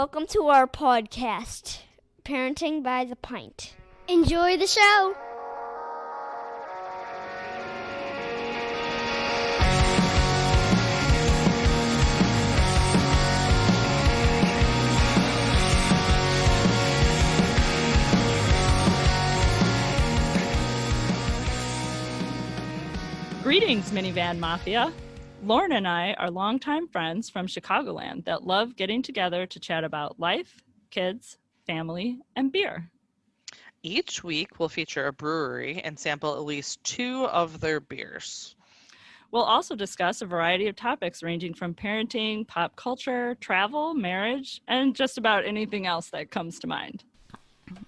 Welcome to our podcast, Parenting by the Pint. Enjoy the show. Greetings, Minivan Mafia. Lauren and I are longtime friends from Chicagoland that love getting together to chat about life, kids, family, and beer. Each week, we'll feature a brewery and sample at least 2 of their beers. We'll also discuss a variety of topics ranging from parenting, pop culture, travel, marriage, and just about anything else that comes to mind.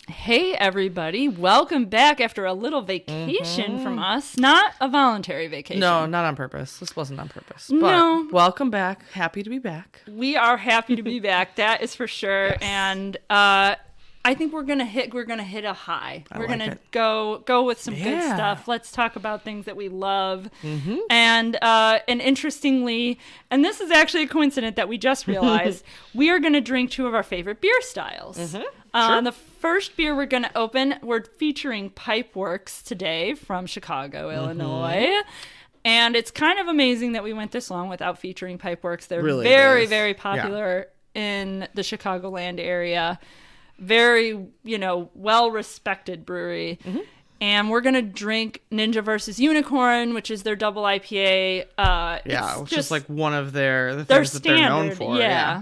Hey, everybody. Welcome back after a little vacation from us. Not a voluntary vacation. No, not on purpose. This wasn't on purpose. But No. welcome back. Happy to be back. We are happy to be back. That is for sure. Yes. And I think we're gonna hit a high. We're like gonna it. go with some good Yeah. stuff. Let's talk about things that we love. And interestingly, and this is actually a coincidence that we just realized, we are gonna drink 2 of our favorite beer styles. Sure. The first beer we're gonna open, we're featuring Pipeworks today from Chicago, Illinois. And it's kind of amazing that we went this long without featuring Pipeworks. They're Really very, is. very popular in the Chicagoland area. Very, well-respected brewery. And we're going to drink Ninja vs. Unicorn, which is their double IPA. Which is like one of the their things that they're known standard, for. yeah.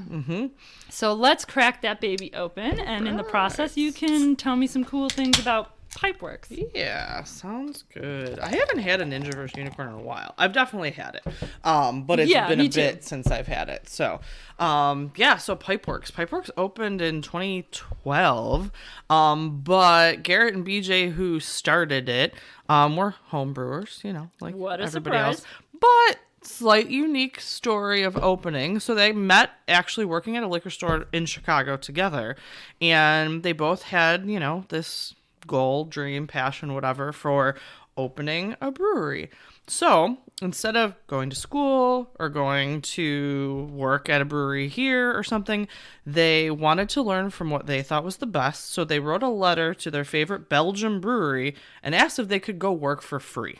So let's crack that baby open. And in the process, you can tell me some cool things about Pipeworks. Yeah, sounds good. I haven't had a Ninja vs. Unicorn in a while. I've definitely had it. But it's been me a bit too. since I've had it. So, so Pipeworks. Pipeworks opened in 2012. But Garrett and BJ, who started it, were home brewers, like What a everybody else. surprise. But slight unique story of opening. So they met actually working at a liquor store in Chicago together. And they both had, this goal, dream, passion, whatever, for opening a brewery. So instead of going to school or going to work at a brewery here or something, they wanted to learn from what they thought was the best. So they wrote a letter to their favorite Belgian brewery and asked if they could go work for free.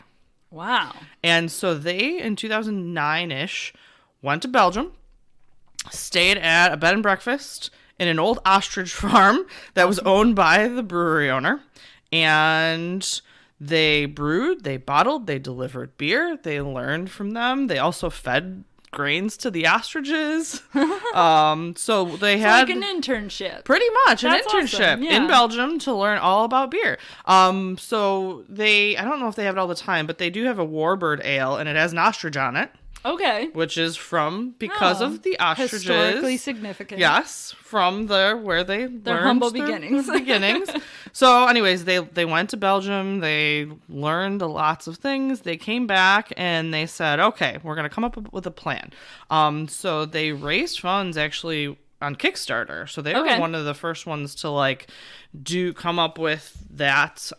Wow. And so they, in 2009-ish, went to Belgium, stayed at a bed and breakfast in an old ostrich farm that was owned by the brewery owner. And they brewed, they bottled, they delivered beer, they learned from them. They also fed grains to the ostriches. So they had like an internship. pretty much an That's internship awesome, yeah. in Belgium to learn all about beer. So I don't know if they have it all the time, but they do have a Warbird ale and it has an ostrich on it. Okay. Which is because of the ostriches. Historically significant. Yes, from where they learned humble beginnings. their beginnings. So anyways, they went to Belgium. They learned lots of things. They came back and they said, okay, we're going to come up with a plan. So they raised funds actually on Kickstarter. So they were one of the first ones to come up with that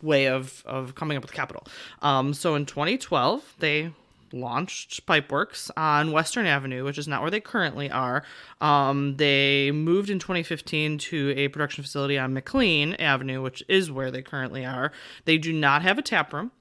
way of coming up with capital. So in 2012, they launched Pipeworks on Western Avenue, which is not where they currently are. They moved in 2015 to a production facility on McLean Avenue, which is where they currently are. They do not have a tap room.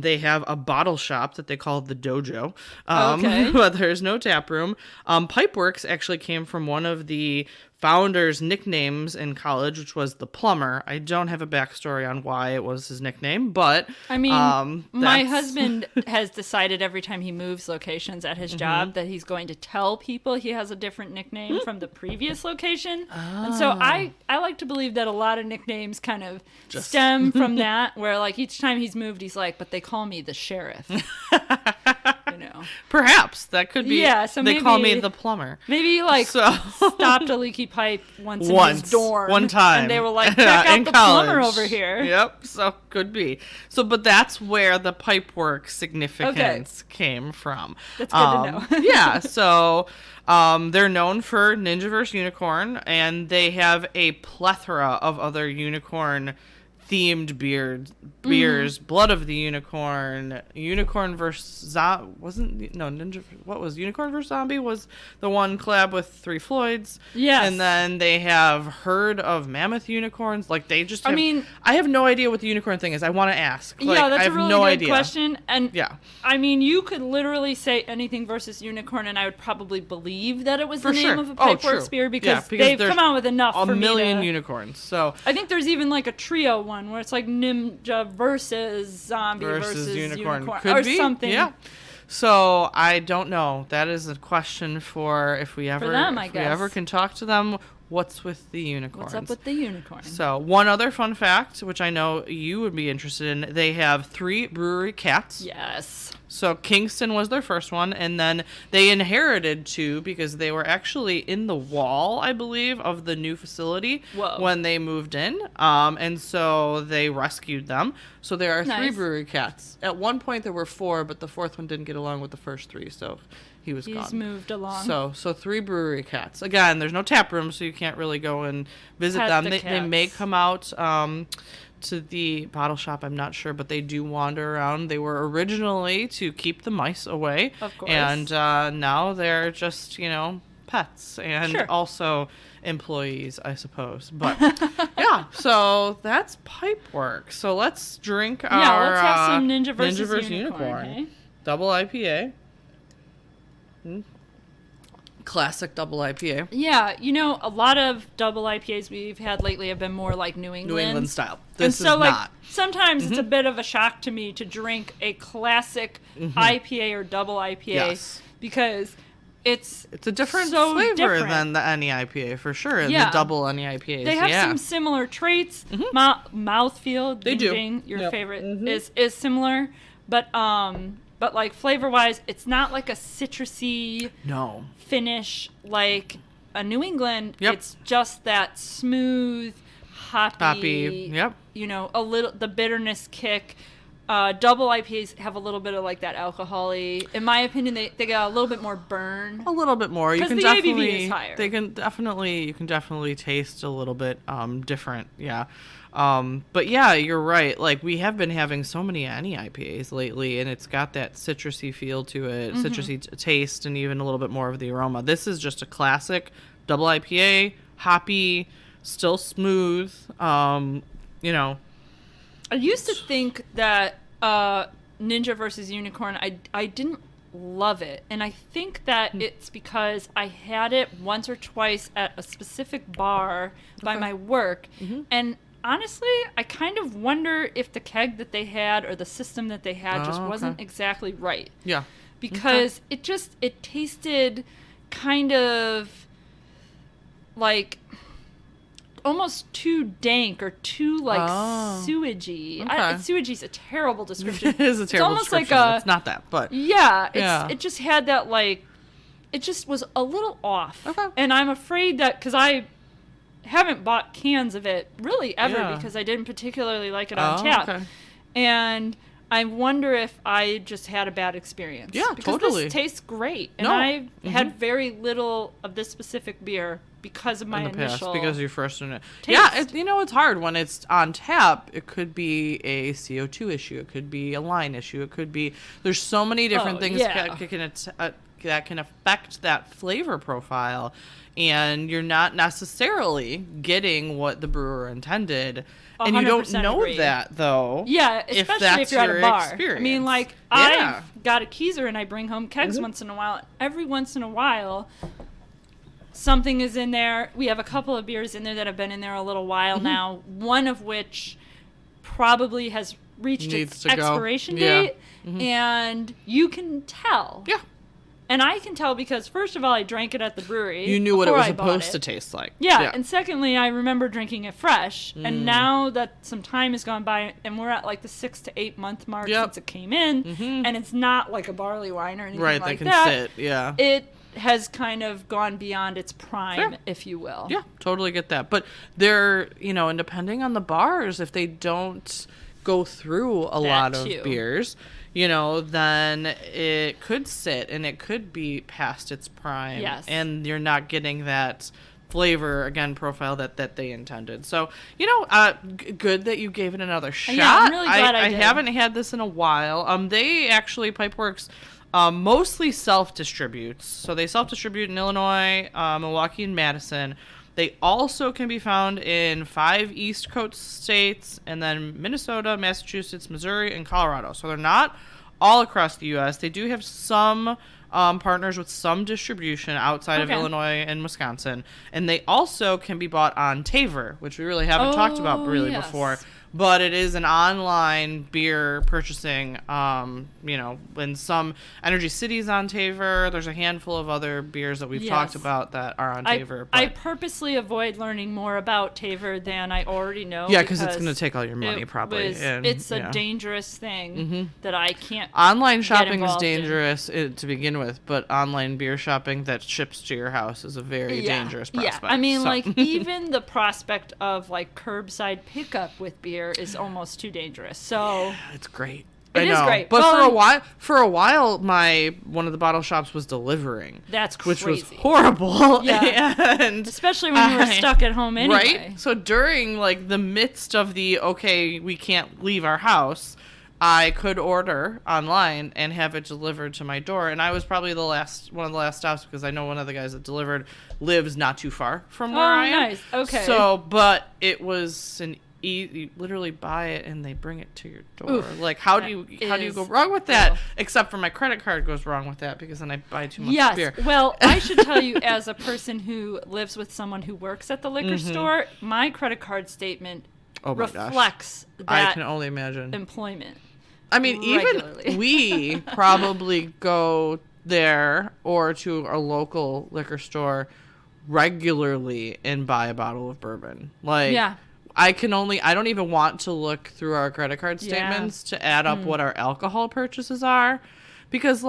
They have a bottle shop that they call the Dojo, but there's no tap room. Pipeworks actually came from one of the founder's nicknames in college, which was the plumber. I don't have a backstory on why it was his nickname, but I mean, my husband has decided every time he moves locations at his job that he's going to tell people he has a different nickname from the previous location. And so I like to believe that a lot of nicknames kind of stem from that, where like each time he's moved, he's like, but they call me the sheriff. Perhaps that could be. Yeah, so they call me maybe- the plumber. Maybe he stopped a leaky pipe once in his dorm. One time. And they were like, check out in the college. plumber over here. Yep, so could be. So, but that's where the Pipeworks significance came from. That's good to know. Yeah, so they're known for Ninja vs. Unicorn, and they have a plethora of other unicorn themed beers. Blood of the Unicorn, Unicorn versus Ninja. What was Unicorn versus Zombie? Was the one collab with Three Floyds? Yes. And then they have Herd of Mammoth Unicorns. Like they just. I have no idea what the unicorn thing is. I want to ask. Like, yeah, that's I have a really no good idea. question. And yeah, I mean, you could literally say anything versus unicorn, and I would probably believe that it was the name of a Pipeworks beer because they've come out with enough for me. A million unicorns. So I think there's even like a trio one where it's like ninja versus zombie versus unicorn Could or be. something. Yeah. So I don't know. That is a question for if we ever can talk to them. What's with the unicorns? What's up with the unicorn? So one other fun fact, which I know you would be interested in, they have 3 brewery cats. Yes. So Kingston was their first one, and then they inherited 2 because they were actually in the wall, I believe, of the new facility when they moved in. And so they rescued them. So there are 3 brewery cats. At one point there were 4, but the 4th one didn't get along with the first 3, so he's gone. He's moved along. So 3 brewery cats. Again, there's no tap room, so you can't really go and visit them. They may come out to the bottle shop, I'm not sure, but they do wander around. They were originally to keep the mice away. Of course. And now they're just, pets and also employees, I suppose. But yeah, so that's Pipeworks. So let's drink our let's have some Ninja versus Unicorn. Hey? Double IPA. Classic double IPA. Yeah, a lot of double IPAs we've had lately have been more like New England style. This is not. Sometimes it's a bit of a shock to me to drink a classic IPA or double IPA because it's a different flavor than the any IPA for sure. And the double any IPAs. They have some similar traits. Mouthfeel, they do. Your favorite is similar, but like flavor-wise, it's not like a citrusy finish like a New England. It's just that smooth, hoppy. A little the bitterness kick. Double IPAs have a little bit of like that alcohol-y. In my opinion, they got a little bit more burn. A little bit more. Because the ABV is higher. You can definitely taste a little bit different. Yeah. But yeah, you're right. Like we have been having so many any IPAs lately, and it's got that citrusy feel to it, citrusy taste, and even a little bit more of the aroma. This is just a classic double IPA, hoppy, still smooth. I used to think that Ninja versus Unicorn, I didn't love it. And I think that it's because I had it once or twice at a specific bar by my work. And honestly, I kind of wonder if the keg that they had or the system that they had just wasn't exactly right. Yeah. Because it tasted kind of like almost too dank or too like sewagey. Sewagey's a terrible description. It is a terrible description. It's not that, but it just had that like it just was a little off. And I'm afraid that because I haven't bought cans of it really ever because I didn't particularly like it on tap. And I wonder if I just had a bad experience. Yeah, because totally. This tastes great. And I've had very little of this specific beer because of my initial because of your first one. Taste. Yeah, it's hard when it's on tap. It could be a CO2 issue. It could be a line issue. It could be there's so many different things that can affect that flavor profile, and you're not necessarily getting what the brewer intended. And you don't know that, though. Yeah, especially if you're at a bar. Experience. I mean, like, I've got a Keezer and I bring home kegs once in a while. Every once in a while, something is in there. We have a couple of beers in there that have been in there a little while now, one of which probably has reached its expiration date, and you can tell. Yeah. And I can tell because, first of all, I drank it at the brewery. You knew what it was supposed to taste like. Yeah, and secondly, I remember drinking it fresh. And now that some time has gone by, and we're at like the 6 to 8 month mark since it came in, and it's not like a barley wine or anything like that. Right, they can sit, It has kind of gone beyond its prime, if you will. Yeah, totally get that. But they're, and depending on the bars, if they don't go through a lot of beers, then it could sit and it could be past its prime. Yes. And you're not getting that flavor, again, profile that they intended. So, good that you gave it another shot. Yeah, I'm really glad I did. haven't had this in a while. They actually, Pipeworks, mostly self-distributes. So they self-distribute in Illinois, Milwaukee, and Madison. They also can be found in 5 East Coast states, and then Minnesota, Massachusetts, Missouri, and Colorado. So they're not all across the U.S. They do have some partners with some distribution outside of Illinois and Wisconsin. And they also can be bought on Taver, which we really haven't talked about before. But it is an online beer purchasing, in some Energy Cities on Taver. There's a handful of other beers that we've talked about that are on Taver. I purposely avoid learning more about Taver than I already know. Yeah, because it's going to take all your money, probably. It's a dangerous thing that I can't. Online shopping is dangerous to begin with, but online beer shopping that ships to your house is a very dangerous prospect. Yeah, I mean, even the prospect of, curbside pickup with beer is almost too dangerous. So it's great. It is great. But for a while, one of the bottle shops was delivering. That's crazy. Which was horrible. Yeah. And especially when you were stuck at home anyway. Right? So during the midst of we can't leave our house, I could order online and have it delivered to my door. And I was probably one of the last stops, because I know one of the guys that delivered lives not too far from where I am. Oh, nice. Okay. So, but it was you literally buy it and they bring it to your door. Oof, how do you go wrong with that? Except for my credit card goes wrong with that, because then I buy too much beer. Well, I should tell you, as a person who lives with someone who works at the liquor store, my credit card statement reflects that. I can only imagine employment. I mean, regularly. Even we probably go there or to a local liquor store regularly and buy a bottle of bourbon. I don't even want to look through our credit card statements to add up what our alcohol purchases are, because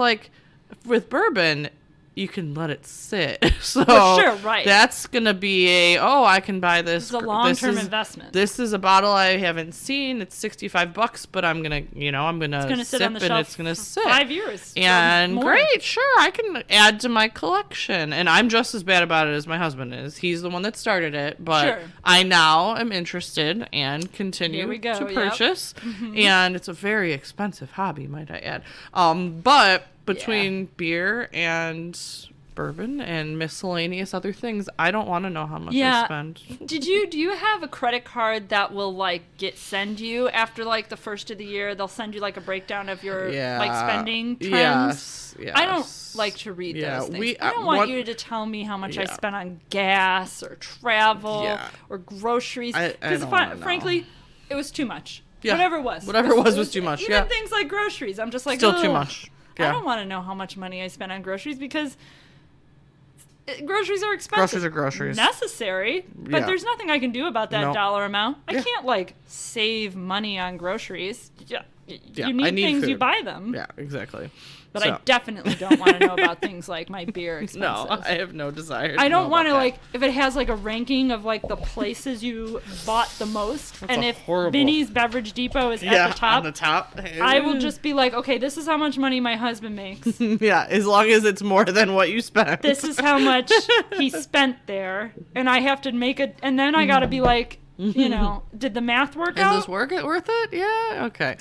with bourbon, you can let it sit. So for sure, right. That's going to be I can buy this. It's a long-term investment. This is a bottle I haven't seen. It's $65, but I'm going to sit on the shelf it's going to sit 5 years. And great, sure, I can add to my collection. And I'm just as bad about it as my husband is. He's the one that started it, but I now am interested and continue to purchase. Yep. Mm-hmm. And it's a very expensive hobby, might I add. But between beer and bourbon and miscellaneous other things, I don't want to know how much I spend. Do you have a credit card that will send you after the first of the year? They'll send you a breakdown of your spending trends. Yes. I don't like to read those things. I don't want you to tell me how much I spent on gas or travel or groceries, because frankly, it was too much. Yeah. Whatever it was too much. Even things like groceries, I'm just still too much. Yeah. I don't want to know how much money I spent on groceries, because groceries are expensive. Groceries. Necessary, but there's nothing I can do about that dollar amount. I can't save money on groceries. You need things, food. You buy them. Yeah, exactly. But I definitely don't want to know about things like my beer expenses. No, I have no desire. I don't want to if it has a ranking of the places you bought the most, and if Vinny's Beverage Depot is at the top, on the top, I will just be okay, this is how much money my husband makes. Yeah, as long as it's more than what you spent. This is how much he spent there, and I have to make it, and then I got to be did the math work out? Is this worth it? Yeah. Okay.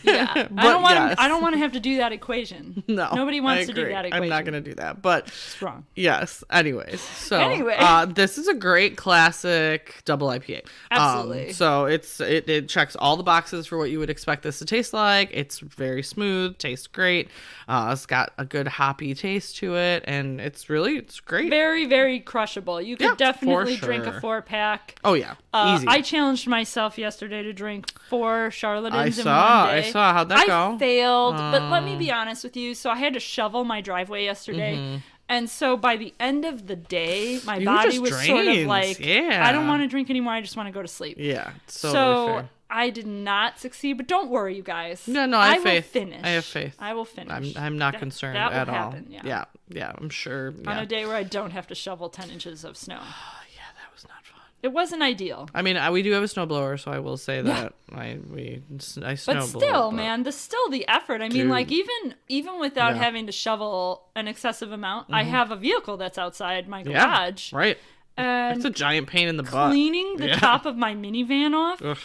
Yeah. I don't want to have to do that equation. No. Nobody wants to do that equation. I'm not going to do that. But it's wrong. Yes. Anyways. So this is a great classic double IPA. Absolutely. So it checks all the boxes for what you would expect this to taste like. It's very smooth, tastes great. It's got a good hoppy taste to it, and it's great. Very, very crushable. You could definitely drink a 4-pack. Oh yeah. Easy. I challenged myself yesterday to drink 4 Charlatans in one day. I saw. How'd that go? I failed, but let me be honest with you. So I had to shovel my driveway yesterday. Mm-hmm. And so by the end of the day, my body was sort of I don't want to drink anymore. I just want to go to sleep. Yeah. Totally fair. I did not succeed, but don't worry, you guys. No, I have faith. Will finish. I have faith. I will finish. I'm not concerned at all. That will happen, yeah, I'm sure. On a day where I don't have to shovel 10 inches of snow. Yeah, that was not fun. It wasn't ideal. I mean, we do have a snowblower, so I will say that I snowblow. But still, man, the effort. I mean, even without having to shovel an excessive amount, I have a vehicle that's outside my garage. Right. And it's a giant pain in the butt. Cleaning the top of my minivan off. Ugh.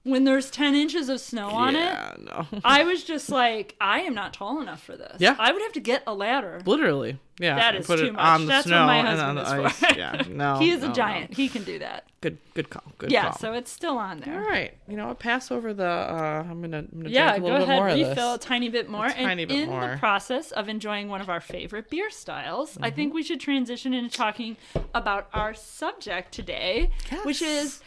When there's 10 inches of snow on it, no. I was just like, I am not tall enough for this. Yeah. I would have to get a ladder. Literally. Yeah. That is put too it much. on the That's snow what my and husband on is the ice. for. Yeah. No. He is a no, giant. no. He can do that. Good call. Good yeah, call. so it's still on there. All right. You know what? Pass over the, I'm gonna drink Yeah, a go little bit ahead, more of this. refill a tiny bit more. Tiny bit in more. the process of enjoying one of our favorite beer styles, I think we should transition into talking about our subject today, which is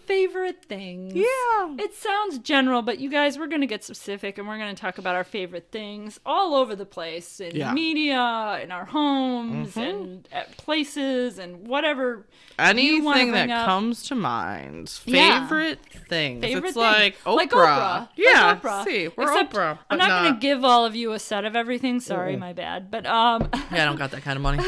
favorite things. Yeah. It sounds general, but you guys, we're going to get specific, and we're going to talk about our favorite things all over the place in media, in our homes, and at places, and whatever. Anything that up. comes to mind. Yeah. Favorite things. Favorite it's thing. like Oprah. Like Oprah. Yeah. Like Oprah. See, we're Except Oprah. I'm not going to give all of you a set of everything. Sorry, my bad. But Yeah, I don't got that kind of money.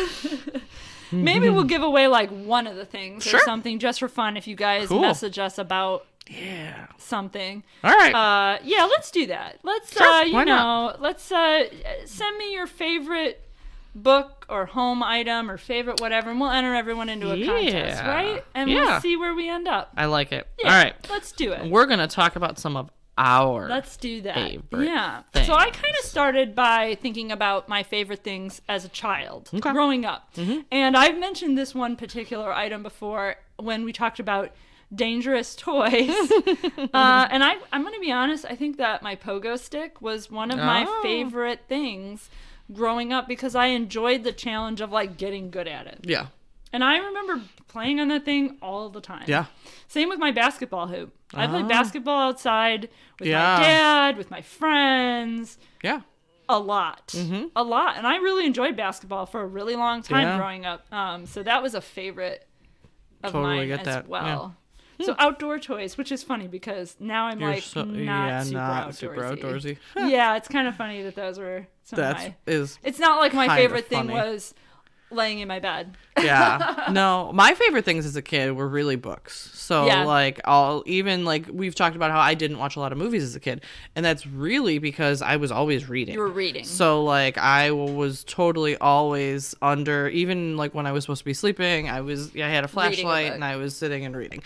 maybe we'll give away like one of the things Sure. or something just for fun if you guys Cool. message us about Yeah. something. All right. Yeah, let's do that. Let's Sure, you why know, not? let's send me your favorite book or home item or favorite whatever, and we'll enter everyone into a contest, Yeah. right? And Yeah. we'll see where we end up. I like it. Yeah, All right. let's do it. We're going to talk about some of our Let's do that. favorite Yeah. things. So I kind of started by thinking about my favorite things as a child, Okay. growing up. And I've mentioned this one particular item before when we talked about dangerous toys. And I'm going to be honest, I think that my pogo stick was one of my favorite things growing up because I enjoyed the challenge of like getting good at it. Yeah. And I remember playing on that thing all the time. Yeah. Same with my basketball hoop. I played basketball outside with Yeah. my dad, with my friends, Yeah. a lot. A lot. And I really enjoyed basketball for a really long time Yeah. growing up. So that was a favorite of Totally mine get as that. well. So outdoor toys, which is funny because now I'm You're like not super outdoorsy. Yeah, it's kind of funny that those were some of my... It's not like my kind of favorite thing funny. was laying in my bed. Yeah. No, my favorite things as a kid were really books. So Yeah. like even like we've talked about how I didn't watch a lot of movies as a kid, and that's really because I was always reading. You were reading. So like I was totally always under, even like when I was supposed to be sleeping, I had a flashlight and I was sitting and reading.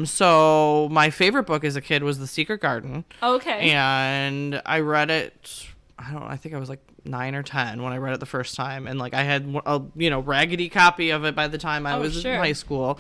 So my favorite book as a kid was The Secret Garden. Okay. And I read it, I think I was like 9 or 10 when I read it the first time, and like I had a raggedy copy of it by the time I was in high school,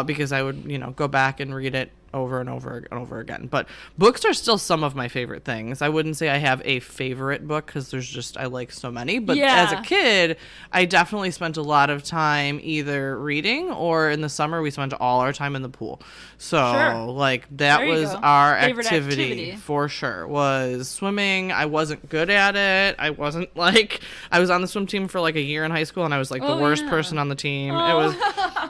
because I would go back and read it over and over and over again. But books are still some of my favorite things. I wouldn't say I have a favorite book because I like so many, but as a kid I definitely spent a lot of time either reading, or in the summer we spent all our time in the pool. So like that was our favorite activity for sure, was swimming. I wasn't good at it. I wasn't like, I was on the swim team for like a year in high school, and I was like the worst person on the team. It was,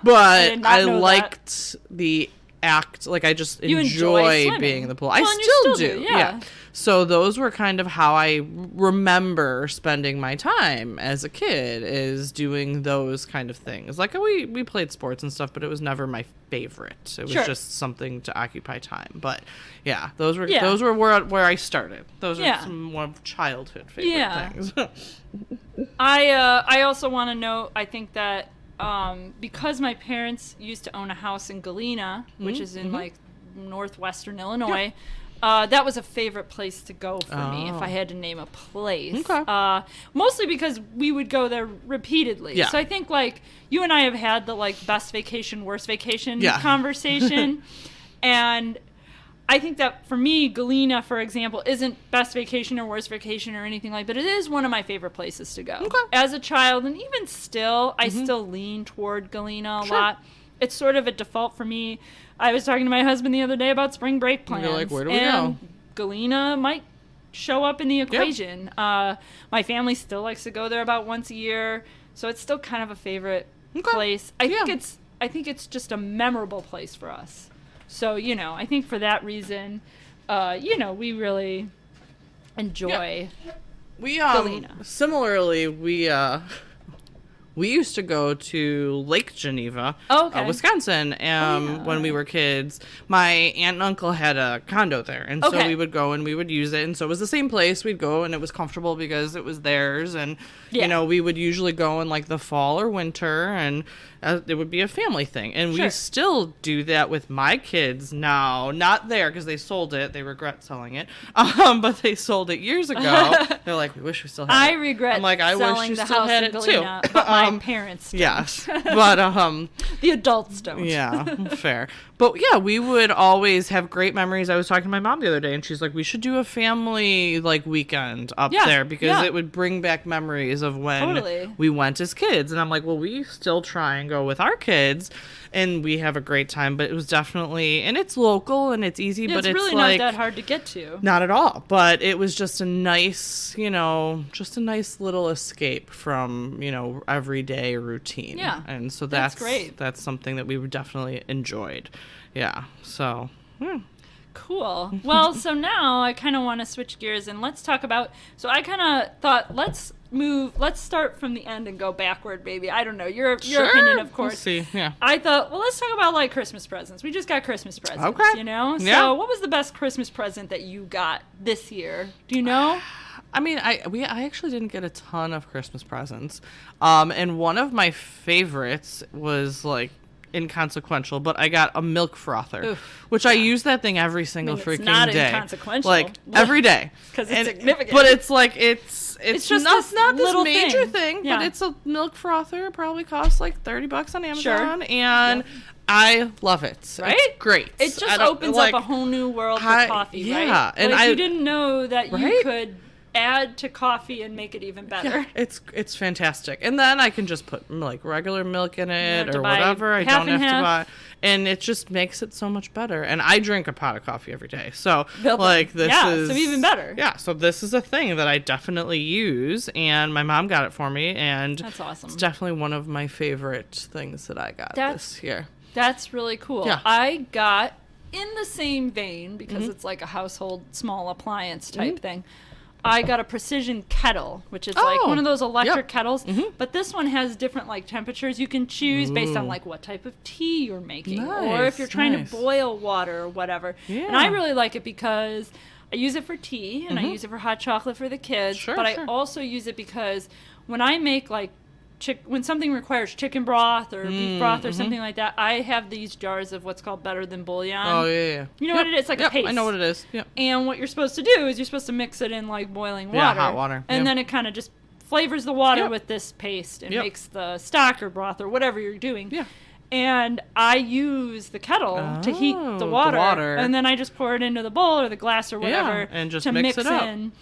but I liked the act, like I just enjoy being in the pool. I still do. Yeah. So those were kind of how I remember spending my time as a kid, is doing those kind of things. Like we played sports and stuff, but it was never my favorite. It was just something to occupy time. But yeah, those were where I started. Those are some more childhood favorite things. I also want to note, I think that because my parents used to own a house in Galena, which is in like northwestern Illinois, that was a favorite place to go for me if I had to name a place. Okay. Mostly because we would go there repeatedly. Yeah. So I think like you and I have had the like best vacation, worst vacation conversation. And I think that for me, Galena, for example, isn't best vacation or worst vacation or anything like that. But it is one of my favorite places to go. Okay. As a child, and even still, I still lean toward Galena a lot. It's sort of a default for me. I was talking to my husband the other day about spring break plans. You're like, where do we go? Galena might show up in the equation. Yep. My family still likes to go there about once a year, so it's still kind of a favorite place. I think it's just a memorable place for us. So, I think for that reason, we really enjoy we Galena. Similarly, we we used to go to Lake Geneva, Wisconsin, when we were kids. My aunt and uncle had a condo there, and so we would go and we would use it. And so it was the same place. We'd go, and it was comfortable because it was theirs. And, you know, we would usually go in, like, the fall or winter, and it would be a family thing. And we still do that with my kids now. Not there, because they sold it. They regret selling it. But they sold it years ago. They're like, we wish we still had it. I regret I'm like, I wish you still had it, too. But my parents don't. Yes. But, the adults don't. Yeah, fair. But, yeah, we would always have great memories. I was talking to my mom the other day, and she's like, we should do a family, like, weekend up there, because it would bring back memories of when we went as kids. And I'm like, well, we still try and go with our kids, and we have a great time. But it was definitely, and it's local, and it's easy, but it's really like, not that hard to get to. Not at all. But it was just a nice, you know, just a nice little escape from, you know, everyday routine. Yeah. And so that's great. That's something that we definitely enjoyed. Yeah. So, Cool. Well, so now I kind of want to switch gears and let's talk about, so I kind of thought, let's start from the end and go backward, baby. I don't know. Your opinion, of course. We'll see. Yeah. I thought, well, let's talk about, like, Christmas presents. We just got Christmas presents, you know? Yeah. So what was the best Christmas present that you got this year? Do you know? I mean, I actually didn't get a ton of Christmas presents. And one of my favorites was, like, inconsequential, but I got a milk frother, which I use that thing every single freaking day. It's not inconsequential. Like, every day. Because it's significant. But it's like, it's just not this little major thing, but it's a milk frother. It probably costs like $30 on Amazon. And I love it. Right? It's great. It just opens up a whole new world for coffee, right? Yeah. And you didn't know that you could add to coffee and make it even better. Yeah, it's fantastic. And then I can just put, like, regular milk in it or whatever. I don't have to buy. And it just makes it so much better. And I drink a pot of coffee every day. So, like, this is... so even better. Yeah, so this is a thing that I definitely use. And my mom got it for me. And that's awesome. It's definitely one of my favorite things that I got this year. That's really cool. Yeah. I got, in the same vein, because it's like a household small appliance type thing, I got a precision kettle, which is like one of those electric kettles, but this one has different, like, temperatures you can choose based on, like, what type of tea you're making, or if you're trying to boil water or whatever. Yeah. And I really like it because I use it for tea and I use it for hot chocolate for the kids, but I also use it because when I make, like, when something requires chicken broth or beef broth or something like that, I have these jars of what's called better than bouillon. Oh, yeah. You know what it is? It's like a paste. I know what it is. Yep. And what you're supposed to do is you're supposed to mix it in, like, boiling water. Yeah, hot water. And then it kind of just flavors the water with this paste and makes the stock or broth or whatever you're doing. Yeah. And I use the kettle to heat the water. And then I just pour it into the bowl or the glass or whatever and just to mix it up. in.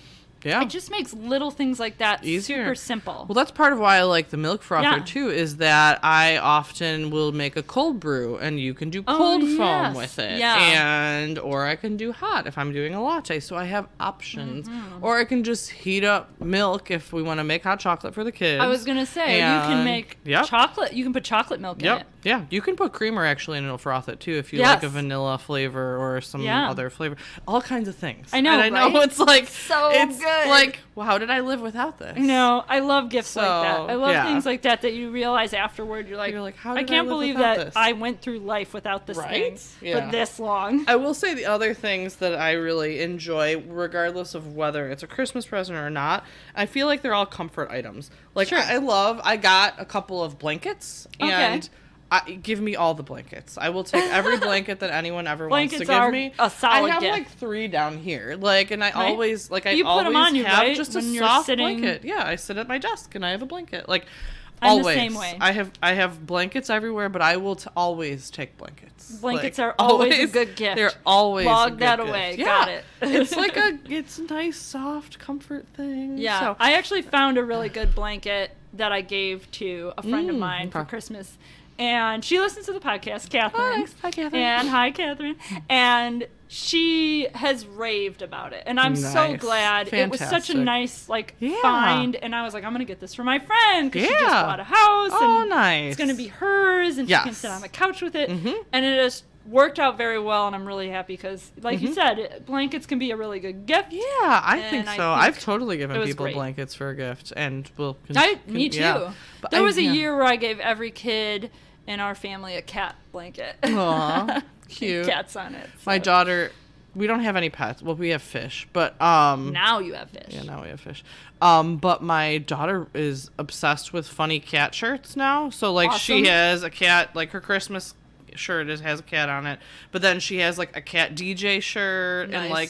Yeah. It just makes little things like that easier. Super simple. Well, that's part of why I like the milk frother, too, is that I often will make a cold brew, and you can do cold foam with it. Yeah. Or I can do hot if I'm doing a latte, so I have options. Or I can just heat up milk if we want to make hot chocolate for the kids. I was going to say, you can make chocolate. You can put chocolate milk in it. Yeah, you can put creamer, actually, and it'll froth it, too, if you like a vanilla flavor or some other flavor. All kinds of things. I know, and I know it's like... So good. Like, well, how did I live without this? No, I love gifts like that. I love things like that you realize afterward. You're like how did I can't believe that this? I went through life without this thing for this long. I will say the other things that I really enjoy, regardless of whether it's a Christmas present or not, I feel like they're all comfort items. Like, I got a couple of blankets, and... give me all the blankets. I will take every blanket that anyone ever wants to give me. A solid I have gift. Like 3 down here. Like, and I always like you put them on you, have right? just when a soft blanket. Yeah, I sit at my desk and I have a blanket. Like I'm always. the same way. I have blankets everywhere, but I will always take blankets. Blankets are always a good gift. They're always log a good that gift. away. Yeah. Got it. It's like it's a nice soft comfort thing. Yeah. So. I actually found a really good blanket that I gave to a friend of mine for Christmas. And she listens to the podcast, Catherine. Hi, Catherine. And hi, Catherine. And she has raved about it. And I'm so glad. Fantastic. It was such a nice, find. And I was like, I'm going to get this for my friend because she just bought a house. Oh, and nice. It's going to be hers. And she can sit on the couch with it. And it is worked out very well, and I'm really happy because, like you said, blankets can be a really good gift. Yeah, I think so. I've totally given people great. blankets for a gift, and me too. Yeah. But there was a year where I gave every kid in our family a cat blanket. Aw, cute. Cats on it. So. My daughter, we don't have any pets. Well, we have fish, but now you have fish. Yeah, now we have fish. But my daughter is obsessed with funny cat shirts now. So like she has a cat, like her Christmas shirt has a cat on it, but then she has like a cat DJ shirt. Nice. And like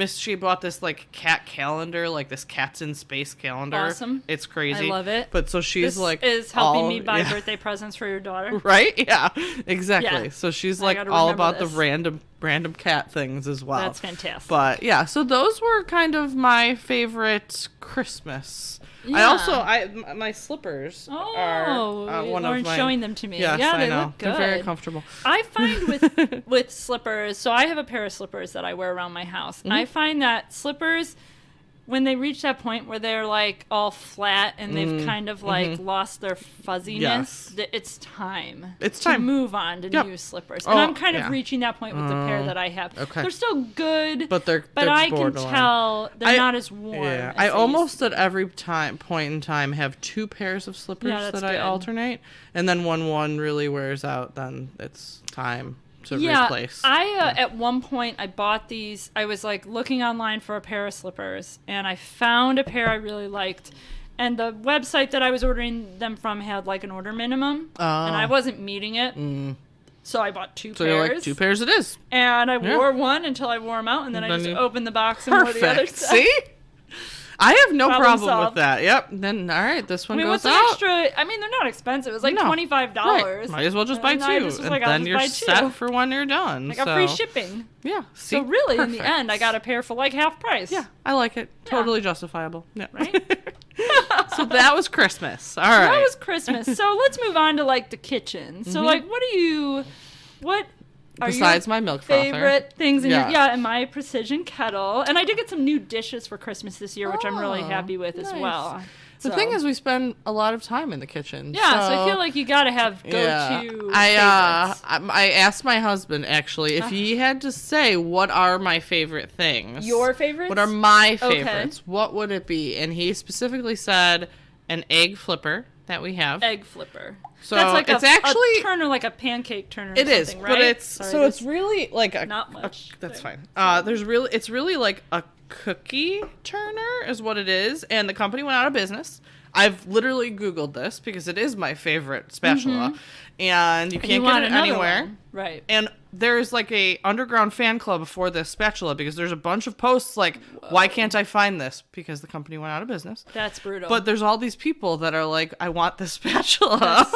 she bought this like cat calendar, like this Cats in Space calendar. Awesome. It's crazy. I love it. But so she's this like is helping me buy birthday presents for your daughter. Right? Yeah, exactly. Yeah. So she's like all about the random cat things as well. That's fantastic. But yeah, so those were kind of my favorite Christmas. Yeah. My slippers are one Lauren's of my... showing them to me. Yes, yeah, they I know. look good. They're very comfortable. I find with slippers, so I have a pair of slippers that I wear around my house. I find that slippers, when they reach that point where they're like all flat and they've kind of like lost their fuzziness, it's time. It's time to move on to new slippers. And I'm kind of reaching that point with the pair that I have. Okay. They're still good, but I can borderline. tell they're not as warm. Yeah, as I they almost at every point in time have two pairs of slippers that I alternate, and then when one really wears out, then it's time to replace. At one point I bought these. I was like looking online for a pair of slippers, and I found a pair I really liked. And the website that I was ordering them from had like an order minimum, and I wasn't meeting it. So I bought two pairs. So you're like, 2 pairs it is. And I wore one until I wore them out, and then I just opened the box and wore the other side. See? I have no problem solved. with that. Yep. Then, all right, this one goes what's out. an extra? I mean, they're not expensive. It was like $25. Right. Might as well just buy two. And then you're set for when you're done. I got free shipping. Yeah. See? So really, Perfect. in the end, I got a pair for like half price. Yeah, I like it. Totally justifiable. Yeah. Right? So that was Christmas. All right. That was Christmas. So let's move on to like the kitchen. So like, what are besides your my milk frother favorite things in and my precision kettle? And I did get some new dishes for Christmas this year, which I'm really happy with as well. The thing is, we spend a lot of time in the kitchen. Yeah, so I feel like you got to have go-to favorites. I asked my husband, actually, if he had to say what are my favorite things. Your favorites? What are my favorites? Okay. What would it be? And he specifically said an egg flipper that we have. Egg flipper. So that's like it's actually a turner, like a pancake turner. It is, right? but it's really like a not much. That's fine. It's really like a cookie turner is what it is, and the company went out of business. I've literally Googled this because it is my favorite spatula, and you can't get it anywhere. One. Right. And there's like a underground fan club for this spatula because there's a bunch of posts like, why can't I find this? Because the company went out of business. That's brutal. But there's all these people that are like, I want this spatula.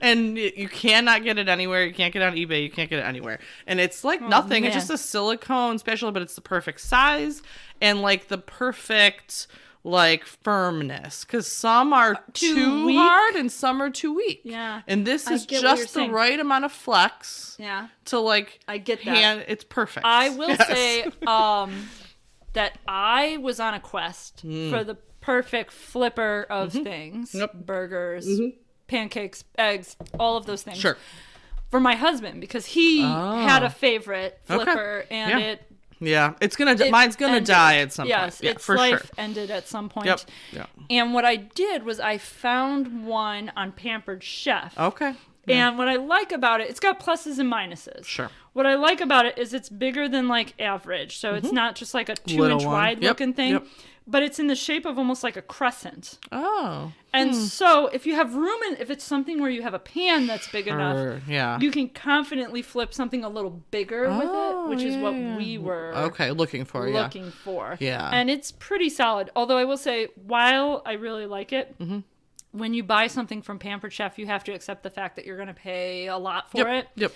And you cannot get it anywhere. You can't get it on eBay. You can't get it anywhere. And it's like nothing. Man. It's just a silicone spatula, but it's the perfect size and like the perfect like firmness, because some are too hard and some are too weak. Yeah. And this is just the right amount of flex. Yeah. To like I get that. It's perfect. I will say that I was on a quest for the perfect flipper of things. Burgers, pancakes, eggs, all of those things. Sure. For my husband, because he had a favorite flipper and mine's gonna die at some point. Yes, its life ended at some point. Yep. Yeah. And what I did was I found one on Pampered Chef. Okay. Yeah. And what I like about it, it's got pluses and minuses. Sure. What I like about it is it's bigger than like average, so it's not just like a 2-inch wide looking thing. Yep. But it's in the shape of almost like a crescent. Oh. And so if you have room, if it's something where you have a pan that's big enough, you can confidently flip something a little bigger with it, which is what we were looking for. Yeah. And it's pretty solid. Although I will say, while I really like it, when you buy something from Pampered Chef, you have to accept the fact that you're going to pay a lot for it. Yep.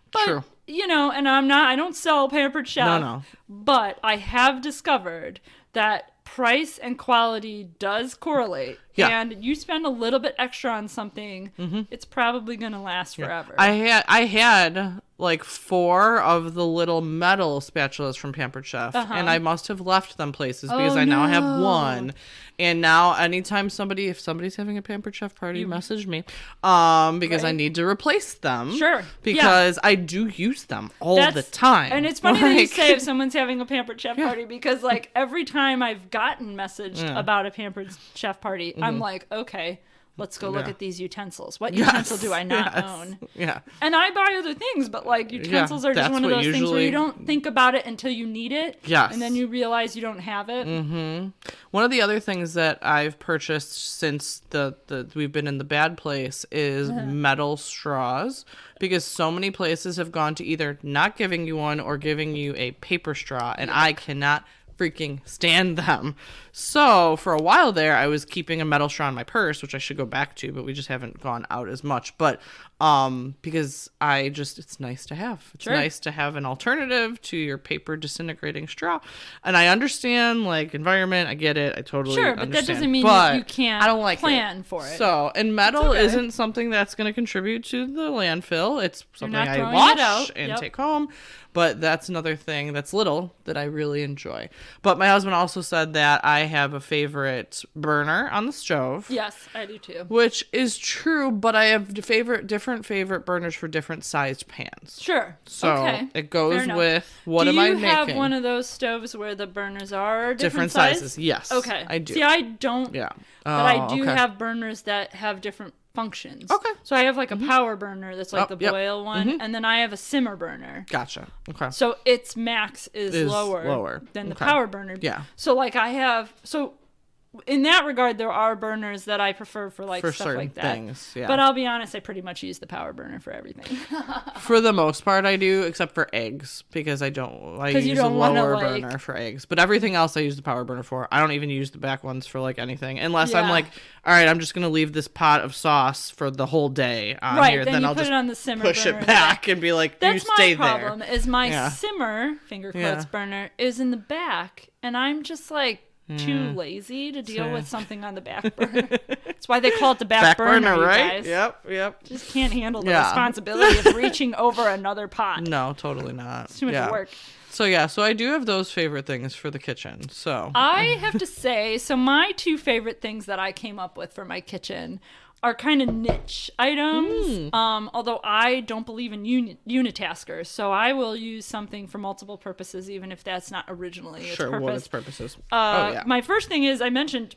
But, true. You know, and I don't sell Pampered Chef. No. But I have discovered that price and quality does correlate. Yeah. And you spend a little bit extra on something, it's probably going to last forever. I had like 4 of the little metal spatulas from Pampered Chef, and I must have left them places because I now have 1. And now anytime if somebody's having a Pampered Chef party, message me because I need to replace them. Sure. Because I do use them all the time. And it's funny that you say if someone's having a Pampered Chef party, because like every time I've gotten messaged about a Pampered Chef party, I'm like, okay, let's go look at these utensils. What utensil do I not own? Yeah. And I buy other things, but like utensils are just one of those things where you don't think about it until you need it. Yes. And then you realize you don't have it. Mm-hmm. One of the other things that I've purchased since we've been in the bad place is metal straws, because so many places have gone to either not giving you one or giving you a paper straw, and I cannot freaking stand them. So for a while there, I was keeping a metal straw in my purse, which I should go back to, but we just haven't gone out as much. But because it's nice to have. It's nice to have an alternative to your paper disintegrating straw. And I understand, like, environment. I get it. I totally understand. But that doesn't mean you can't I don't like plan for it. So, and metal isn't something that's going to contribute to the landfill. It's something I throwing wash it out. and take home. But that's another thing that's little that I really enjoy. But my husband also said that I have a favorite burner on the stove. Yes, I do too. Which is true, but I have different favorite burners for different sized pans. Sure. So it goes with what am I making. Do you have one of those stoves where the burners are different sizes? Yes. Okay. I do. See, I don't. Yeah. But I do have burners that have different functions. Okay. So I have like a power burner that's like the boil one, and then I have a simmer burner. Gotcha. Okay. So its max is lower than the power burner. Yeah. So like in that regard, there are burners that I prefer for stuff certain like that. Things, yeah. But I'll be honest, I pretty much use the power burner for everything. For the most part, I do, except for eggs, because I use a lower burner for eggs. But everything else I use the power burner for. I don't even use the back ones for like anything, unless I'm like, all right, I'm just gonna leave this pot of sauce for the whole day on here. Then I'll just it on the simmer push burner it back and be like, you stay there. That's my problem. Is my simmer finger quotes burner is in the back, and I'm just like too lazy to deal with something on the back burner. That's why they call it the back burner, right? Guys. Yep. Just can't handle the responsibility of reaching over another pot. No, totally not. It's too much work. So I do have those favorite things for the kitchen. So I have to say, my 2 favorite things that I came up with for my kitchen are kind of niche items. Although I don't believe in unitaskers, so I will use something for multiple purposes, even if that's not originally its purpose. What its purposes? My first thing is, I mentioned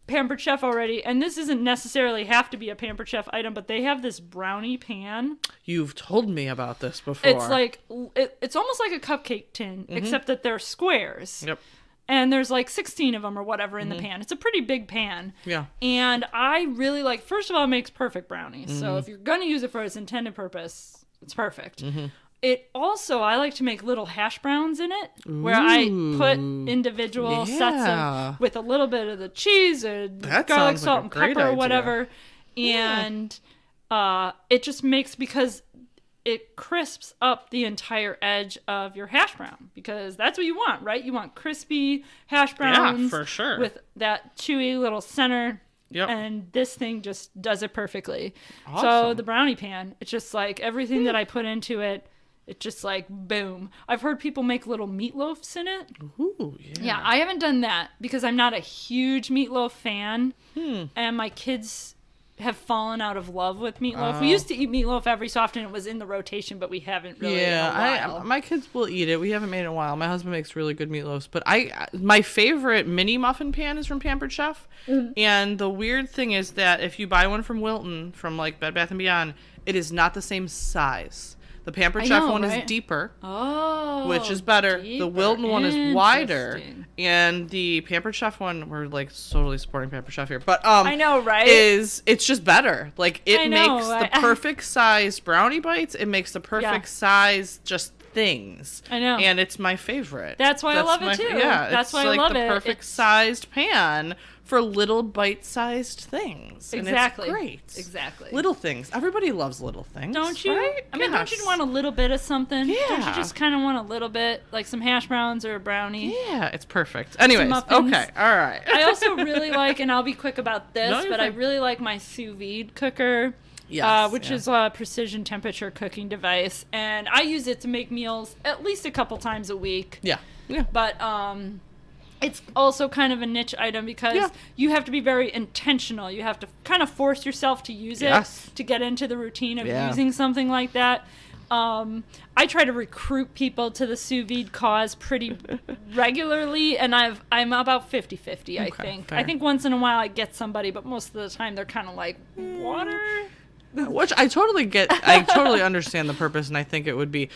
Pampered Chef already, and this doesn't necessarily have to be a Pampered Chef item, but they have this brownie pan. You've told me about this before. It's like it's almost like a cupcake tin, except that they're squares. Yep. And there's like 16 of them or whatever in the pan. It's a pretty big pan. Yeah. And I really like, first of all, it makes perfect brownies. So if you're going to use it for its intended purpose, it's perfect. It also, I like to make little hash browns in it, where I put individual sets with a little bit of the cheese or garlic, salt, and pepper or whatever. And it just makes, because it crisps up the entire edge of your hash brown, because that's what you want, right? You want crispy hash browns. Yeah, for sure. With that chewy little center. Yep. And this thing just does it perfectly. Awesome. So the brownie pan, it's just like everything that I put into it, it's just like boom. I've heard people make little meatloafs in it. Ooh, yeah. Yeah, I haven't done that because I'm not a huge meatloaf fan. And my kids have fallen out of love with meatloaf. We used to eat meatloaf every so often. It was in the rotation, but we haven't really in a while. My kids will eat it. We haven't made it in a while. My husband makes really good meatloafs, but my favorite mini muffin pan is from Pampered Chef. And the weird thing is that if you buy one from Wilton, from like Bed Bath & Beyond, it is not the same size. The Pampered Chef one is deeper, which is better. The Wilton one is wider, and the Pampered Chef one, we're like totally supporting Pampered Chef here, but I know, right? It's just better. Like it makes the perfect size brownie bites. It makes the perfect size just things. I know, and it's my favorite. That's why I love it too. Yeah, that's why I love it. The perfect sized pan for little bite-sized things. Exactly. And it's great. Exactly. Little things. Everybody loves little things. Don't you? Right? I mean, don't you want a little bit of something? Yeah. Don't you just kind of want a little bit, like some hash browns or a brownie? Yeah, it's perfect. Anyways, okay, all right. I also really like, and I'll be quick about this, but I really like my sous vide cooker. Yes, which is a precision temperature cooking device. And I use it to make meals at least a couple times a week. Yeah. But it's also kind of a niche item because you have to be very intentional. You have to kind of force yourself to use it to get into the routine of using something like that. I try to recruit people to the sous vide cause pretty regularly, and I'm about 50-50, I think. Fair. I think once in a while I get somebody, but most of the time they're kind of like, water? Which I totally get. I totally understand the purpose, and I think it would be,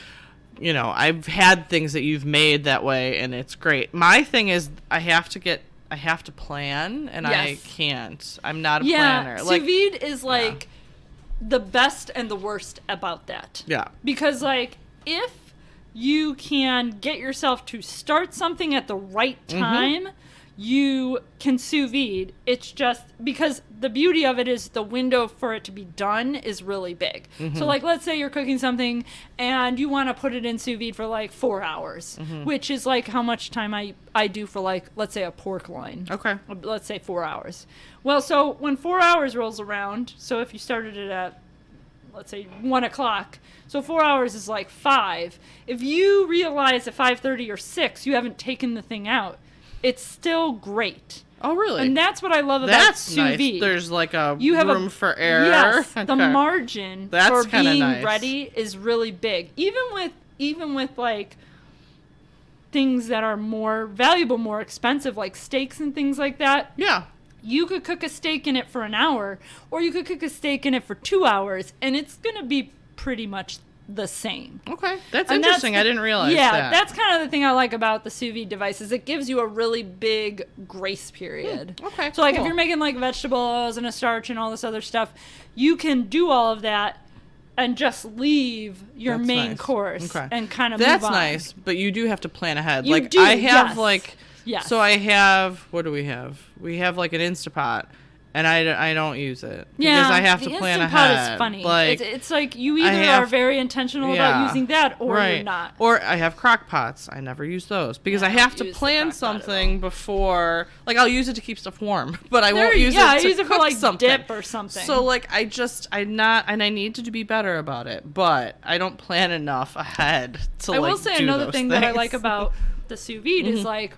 I've had things that you've made that way, and it's great. My thing is I have to plan, and I can't. I'm not a planner. Sous vide is like the best and the worst about that. Yeah. Because, like, if you can get yourself to start something at the right time, you can sous vide. It's just because the beauty of it is the window for it to be done is really big. So, like, let's say you're cooking something and you want to put it in sous vide for, like, 4 hours, which is, like, how much time I do for, like, let's say a pork loin. Okay. Let's say 4 hours. Well, so when 4 hours rolls around, so if you started it at, let's say 1 o'clock, so 4 hours is like 5. If you realize at 5:30 or 6 you haven't taken the thing out, it's still great. Oh, really? And that's what I love about sous vide. Nice. There's like a room for error. Yes, okay. the margin that's for being nice. ready is really big. Even with like things that are more valuable, more expensive, like steaks and things like that. Yeah. You could cook a steak in it for an hour, or you could cook a steak in it for 2 hours, and it's going to be pretty much the same. Okay. That's interesting. I didn't realize that. Yeah, that's kind of the thing I like about the sous vide device is it gives you a really big grace period. Okay, so, like, if you're making, like, vegetables and a starch and all this other stuff, you can do all of that and just leave your main course and kind of move on. That's nice, but you do have to plan ahead. You like, do, I have, Yes. So I have, what do we have? We have, like, an Instapot, and I don't use it. Because I have to plan ahead. The Instant Pot is funny. Like, it's like you either are very intentional about using that, or you're not. Or I have crock pots. I never use those. Because I have to plan something before. Like, I'll use it to keep stuff warm, but I won't use it to I use it for, like, something. dip or something. So, like, I need to be better about it, but I don't plan enough ahead to, I will say another thing that I like about the sous vide is, like,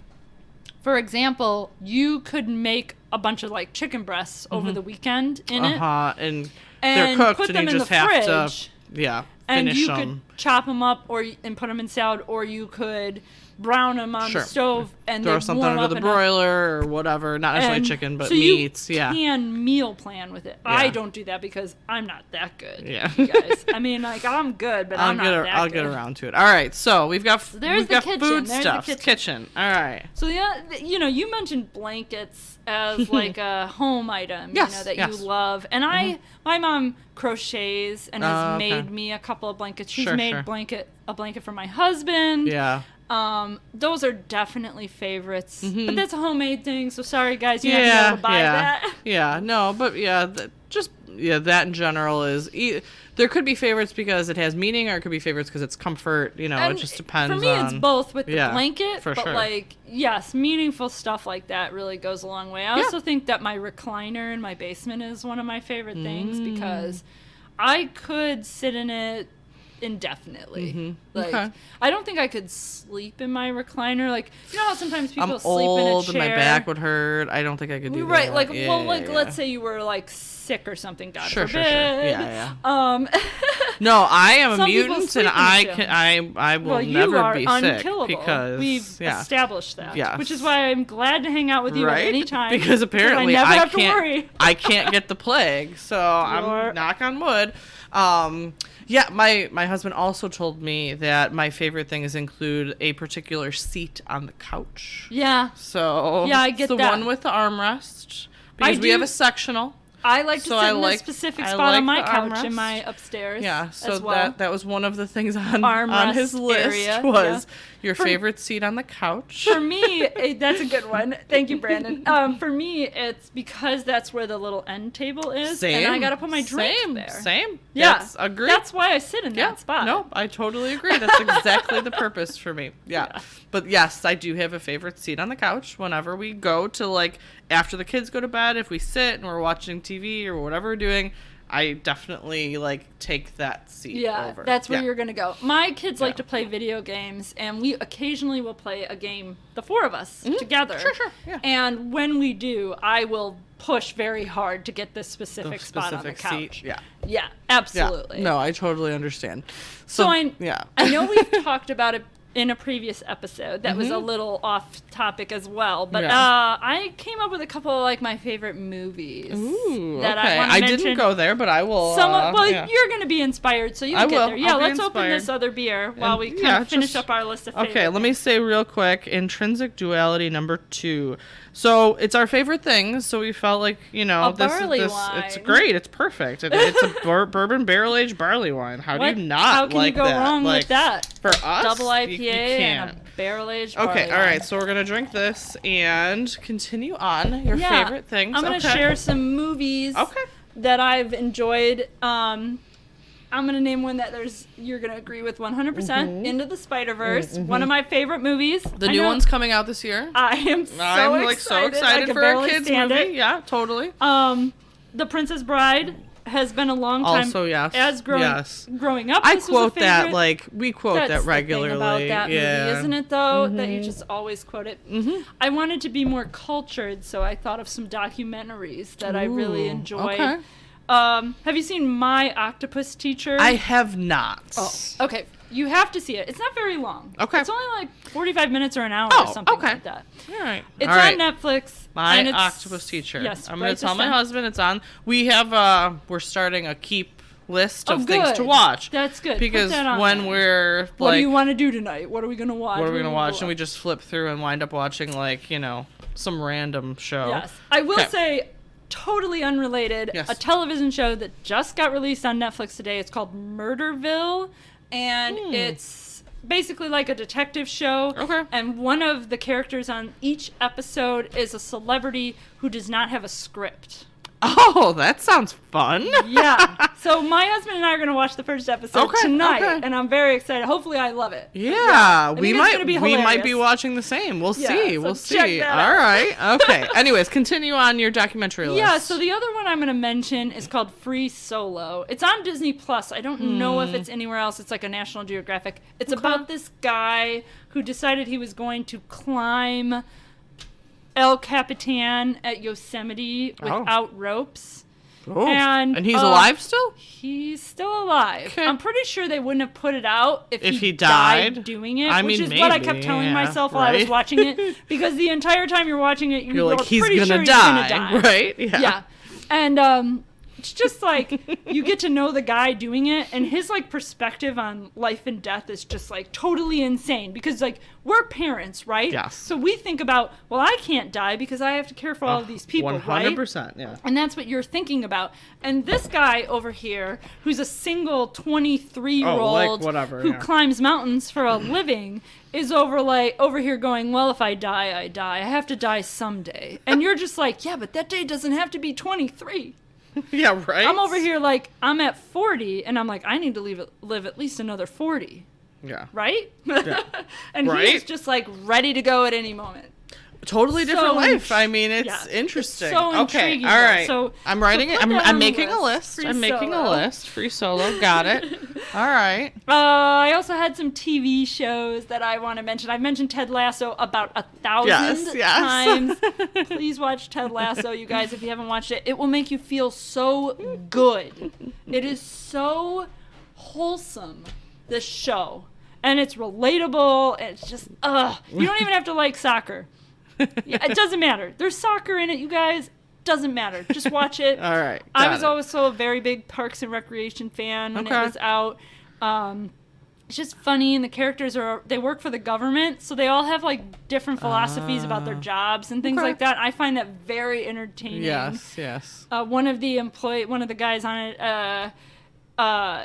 for example, you could make a bunch of, like, chicken breasts over the weekend in it. And they're cooked, put them and you in just the have fridge, to, and finish you them. could chop them up and put them in salad, or you could brown them on the stove and throw then something warm under up the broiler or whatever. Not necessarily chicken, but meats. So you can meal plan with it. Yeah. I don't do that because I'm not that good. Yeah, you guys. I mean, like, I'm good, but I'm not that good. I'll get around to it. All right, so we've got kitchen. food There's stuff. the Kitchen. All right. So you mentioned blankets as like a home item, that you love, and my mom crochets and has made me a couple of blankets. She's made a blanket for my husband. Yeah. Those are definitely favorites, but that's a homemade thing. So sorry, guys, you have to be able to buy that. Yeah, no, but that in general is. There could be favorites because it has meaning, or it could be favorites because it's comfort. It just depends. For me, it's both with the blanket, for but sure. like, yes, meaningful stuff like that really goes a long way. I also think that my recliner in my basement is one of my favorite things because I could sit in it indefinitely. Like, I don't think I could sleep in my recliner. Like, you know how sometimes people sleep in a chair? And my back would hurt. I don't think I could do that. Right, like, let's say you were, like, sick or something, God forbid. Sure. Yeah. No, I am a mutant, and I will never be sick because we've established that. Yes. Which is why I'm glad to hang out with you at any time. Because apparently I never have to worry. I can't get the plague, so I'm knock on wood. My husband also told me that my favorite things include a particular seat on the couch. Yeah. So I get the that. one with the armrest, because we have a sectional. I like to sit in a specific spot on my couch in my upstairs. Yeah, so as well. that was one of the things on his list was your favorite seat on the couch. For me, that's a good one. Thank you, Brandon. For me, it's because that's where the little end table is, and I got to put my drink there. Same. Yeah, agreed. That's why I sit in that spot. No, I totally agree. That's exactly the purpose for me. Yeah. But yes, I do have a favorite seat on the couch whenever we go to, like, after the kids go to bed. If we sit and we're watching TV or whatever we're doing, I definitely like take that seat over. That's where you're gonna go. My kids like to play video games, and we occasionally will play a game, the four of us together. Sure. Yeah. And when we do, I will push very hard to get this specific spot on the couch. Seat. Yeah, absolutely. Yeah. No, I totally understand. So I know we've talked about it in a previous episode that was a little off topic as well, but I came up with a couple of like my favorite movies that I want to mention. I didn't go there, but I will. You're going to be inspired, so you'll get there. Yeah, let's open this other beer while we kind of finish up our list of favorites. Okay, let me say real quick, Intrinsic Duality number 2. So it's our favorite thing, so we felt like, barley wine. It's great. It's perfect. It's a bourbon barrel-aged barley wine. How do you not like that? How can you go wrong with that? For us, double IPA you can't. and a barrel-aged barley Okay, all right. So we're going to drink this and continue on your favorite things. I'm going to share some movies that I've enjoyed. I'm going to name one that you're going to agree with 100%. Into the Spider-Verse. One of my favorite movies. The new one's coming out this year. I'm so excited for a kids movie. Yeah, totally. The Princess Bride has been a long time. Also, yes. As growing up, I quote that, we quote That's that regularly. The thing about that movie, isn't it, though? That you just always quote it. I wanted to be more cultured, so I thought of some documentaries that I really enjoyed. Okay. Have you seen My Octopus Teacher? I have not. Oh, okay. You have to see it. It's not very long. Okay. It's only like 45 minutes or an hour or something like that. All right. It's on Netflix. My Octopus Teacher. Yes. I'm going to tell my husband it's on. We have, we're starting a keep list of things to watch. That's good. Because when we're like, what do you want to do tonight? What are we going to watch? What are we going to watch? And we just flip through and wind up watching some random show. Yes. I will say, totally unrelated, a television show that just got released on Netflix today. It's called Murderville, and it's basically like a detective show. Okay. And one of the characters on each episode is a celebrity who does not have a script. Oh, that sounds fun. Yeah. So my husband and I are going to watch the first episode tonight, and I'm very excited. Hopefully I love it. Yeah. We might be watching the same. We'll see. We'll see. All right. Okay. Anyways, continue on your documentary list. Yeah, so the other one I'm going to mention is called Free Solo. It's on Disney Plus. I don't know if it's anywhere else. It's like a National Geographic. It's about this guy who decided he was going to climb El Capitan at Yosemite without ropes. Oh. And he's alive still? He's still alive. Okay. I'm pretty sure they wouldn't have put it out if he died doing it, which is what I kept telling myself while I was watching it. Because the entire time you're watching it, you're like, he's pretty gonna sure die. He's going to die. Right? Yeah. And it's just like you get to know the guy doing it, and his like perspective on life and death is just like totally insane, because like we're parents, right? Yes. So we think about, well, I can't die because I have to care for all of these people, 100%, right? 100%, yeah. And that's what you're thinking about. And this guy over here, who's a single 23-year-old who climbs mountains for a living, is over here going, well, if I die, I die. I have to die someday. And you're just like, yeah, but that day doesn't have to be 23. Yeah, right? I'm over here like, I'm at 40, and I'm like, I need to live at least another 40. Yeah. Right? Yeah. And he's just like ready to go at any moment. Totally different life. I mean, it's interesting. It's so intriguing. All right. So I'm writing it. I'm making a list. I'm making a list. Free Solo. Got it. All right. I also had some TV shows that I want to mention. I've mentioned Ted Lasso about 1,000 times. Please watch Ted Lasso, you guys, if you haven't watched it. It will make you feel so good. It is so wholesome, this show. And it's relatable. And it's just, you don't even have to like soccer. Yeah, it doesn't matter. There's soccer in it, you guys. Doesn't matter. Just watch it. All right. I was also a very big Parks and Recreation fan when it was out. It's just funny, and the characters they work for the government, so they all have like different philosophies about their jobs and things like that. I find that very entertaining. Yes. One of the guys on it,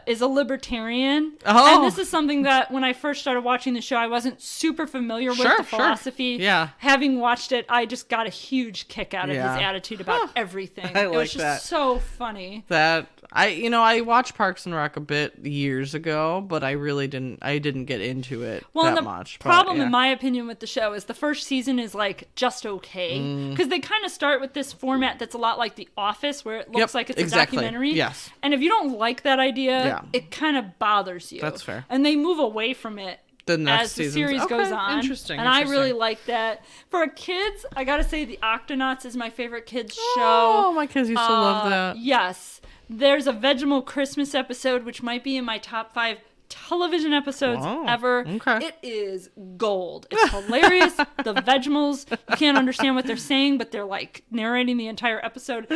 is a libertarian. Oh. And this is something that when I first started watching the show, I wasn't super familiar with the philosophy. Yeah. Having watched it, I just got a huge kick out of his Yeah. attitude about everything. I It like was just that. so funny. That I watched Parks and Rec a bit years ago, but I didn't get into it Well, that the much. problem, but, in my opinion, with the show is the first season is like just okay because they kind of start with this format that's a lot like The Office, where it looks Yep, like it's exactly. a documentary. Yes. And if you don't like that idea, Yeah. it kind of bothers you. That's fair. And they move away from it The next as the season's- series okay, goes on. interesting, And I really interesting. like that. For kids, I gotta say The Octonauts is my favorite kids show. Oh, my kids used to love that. Yes. There's a Vegemite Christmas episode, which might be in my top 5 television episodes Wow, ever. okay. It is gold. It's hilarious. The Vegemals, you can't understand what they're saying, but they're like narrating the entire episode.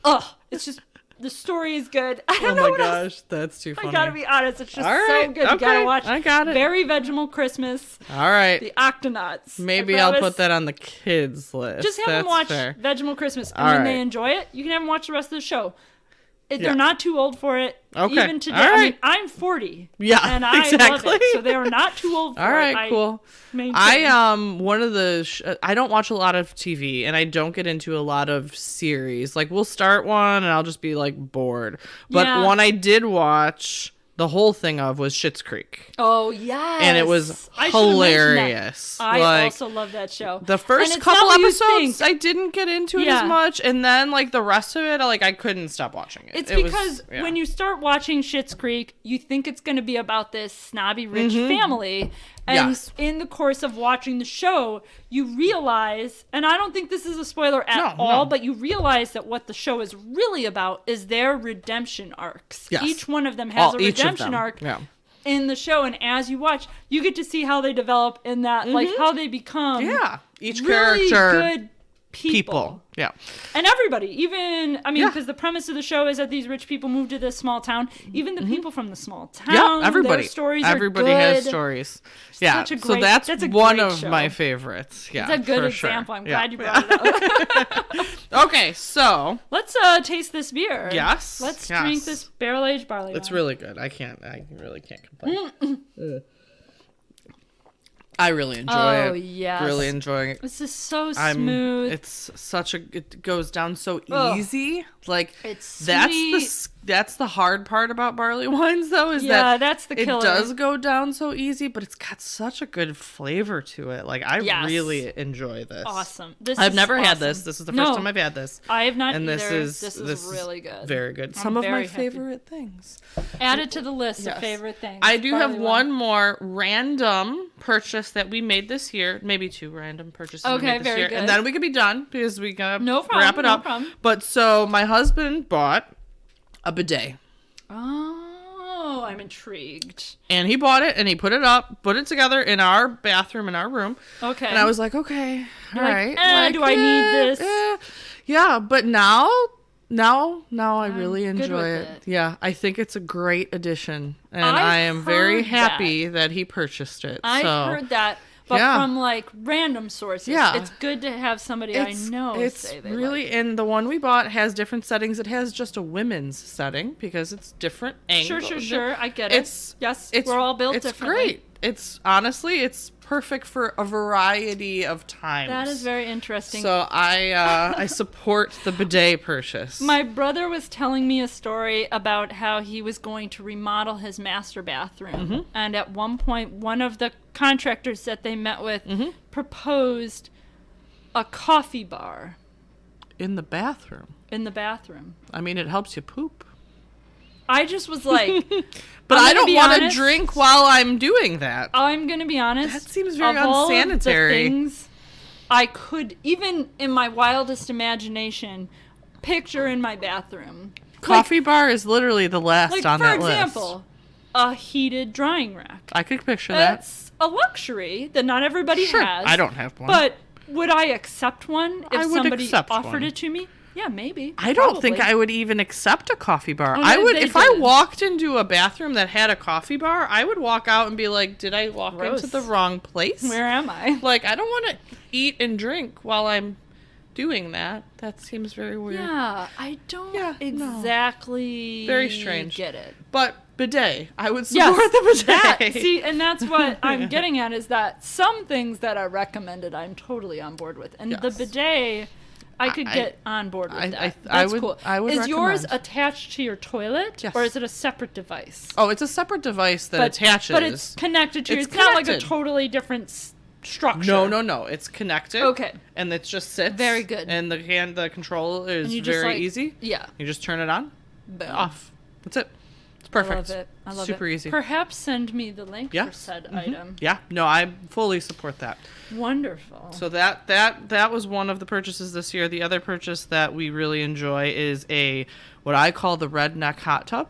Ugh, it's just, the story is good. I don't know Oh my what else. gosh, that's too funny. I gotta be honest, it's just All so right, good. You gotta okay, watch I got it. Very Vegemite Christmas, All right. The Octonauts. Maybe I I'll promise. put that on the kids list. Just have them That's watch fair. Vegemite Christmas, and All when right. they enjoy it, you can have them watch the rest of the show. Yeah. They're not too old for it. Okay. Even today, All I mean, right. I'm 40. Yeah, and I love exactly. it. So they are not too old for All it. right, cool. maintain. One of the I don't watch a lot of TV, and I don't get into a lot of series. Like, we'll start one and I'll just be like bored. But Yeah. one I did watch the whole thing of was Schitt's Creek, Oh yes, and it was I should've mentioned that. hilarious. I Like, also love that show. the And first it's couple not what you episodes, think. I didn't get into it Yeah. as much, and then like the rest of it, I couldn't stop watching it. It's It was- because yeah. when you start watching Schitt's Creek, you think it's going to be about this snobby rich Mm-hmm. family. And Yes. in the course of watching the show, you realize, and I don't think this is a spoiler at No, all, no. but you realize that what the show is really about is their redemption arcs. Yes. Each one of them has a Each of redemption them. arc. Yeah. In the show, and as you watch, you get to see how they develop in that, like how they become Yeah. Each really character, good people. Yeah. And everybody, even, I mean, Yeah. because the premise of the show is that these rich people move to this small town. Even the people from the small town, Yeah, everybody. their stories Everybody are good. has stories. Yeah, Such a so great- that's that's a one great of show. my favorites. Yeah, It's a good for sure. example. I'm Yeah. glad you brought it up. Okay, so Let's taste this beer. Yes, Let's yes. drink this barrel-aged barley it's wine. really good. I really can't complain. I really enjoy it. Oh, yes. Really enjoying it. This is so smooth. It's such it goes down so Ugh. easy. Like, It's that's that's the hard part about barley wines, though, is Yeah, that that's the killer. It does go down so easy, but it's got such a good flavor to it. Like, I Yes. really enjoy this. Awesome. This I've is never had awesome. this. This is the first No, time I've had this. I have not And either. this is really good. Very good. I'm Some of my very happy. favorite things. Add it to the list Yes. of favorite things. I do have Barley one wine. more random purchase that we made this year. Maybe 2 random purchases Okay, we made this very year. good. And then we could be done because we gotta No problem, wrap it no up. problem. But so my husband bought a bidet. Oh, I'm intrigued. And he bought it and he put it together in our bathroom in our room. Okay. And I was like, okay, all You're like, right. do I need this? Yeah, but now I really good enjoy with it. it. Yeah, I think it's a great addition. And I've I am very heard happy that he purchased it. I've so. heard that, but Yeah. from like random sources. Yeah. It's good to have somebody I know It's say they really, like it. and the one we bought has different settings. It has just a women's setting because it's different angles. Sure. I get it. Yes, we're all built it's differently. great. It's honestly, it's perfect for a variety of times. That is very interesting. So I support the bidet purchase. My brother was telling me a story about how he was going to remodel his master bathroom. Mm-hmm. And at one point, one of the contractors that they met with Mm-hmm. proposed a coffee bar in the bathroom. in the bathroom. I mean, it helps you poop. I just was like, But I'm I gonna don't be want to honest. drink while I'm doing that. I'm going to be honest. That seems very of all of the unsanitary. things I could, even in my wildest imagination, picture in my bathroom. Coffee bar is literally the last Like, on for that example, list. a heated drying rack. I could picture that. That's a luxury that not everybody Sure, has. I don't have one. But would I accept one if I would somebody accept offered one. it to me? Yeah, maybe. I don't think Probably. I would even accept a coffee bar. Oh, I would, they if I did. walked into a bathroom that had a coffee bar, I would walk out and be like, did I walk Gross. into the wrong place? Where am I? Like, I don't want to eat and drink while I'm doing that. That seems very weird. Yeah, I don't no. exactly Very strange. get it. But bidet. I would support the bidet. And that's what I'm getting at, is that some things that are recommended I'm totally on board with. And the bidet, I could get on board with that. That's cool. I would Is yours recommend. attached to your toilet? Yes. Or is it a separate device? Oh, it's a separate device that attaches. But it's connected to It's It's not like a connected. totally different structure. No. It's connected. Okay. And it just sits. Very good. And the control is And you just, very like, easy. Yeah. You just turn it on, Boom. off. That's it. It's perfect. I love it. Super easy. Perhaps send me the link for Yes. said item. Yeah. No, I fully support that. Wonderful. So that was one of the purchases this year. The other purchase that we really enjoy is what I call the redneck hot tub.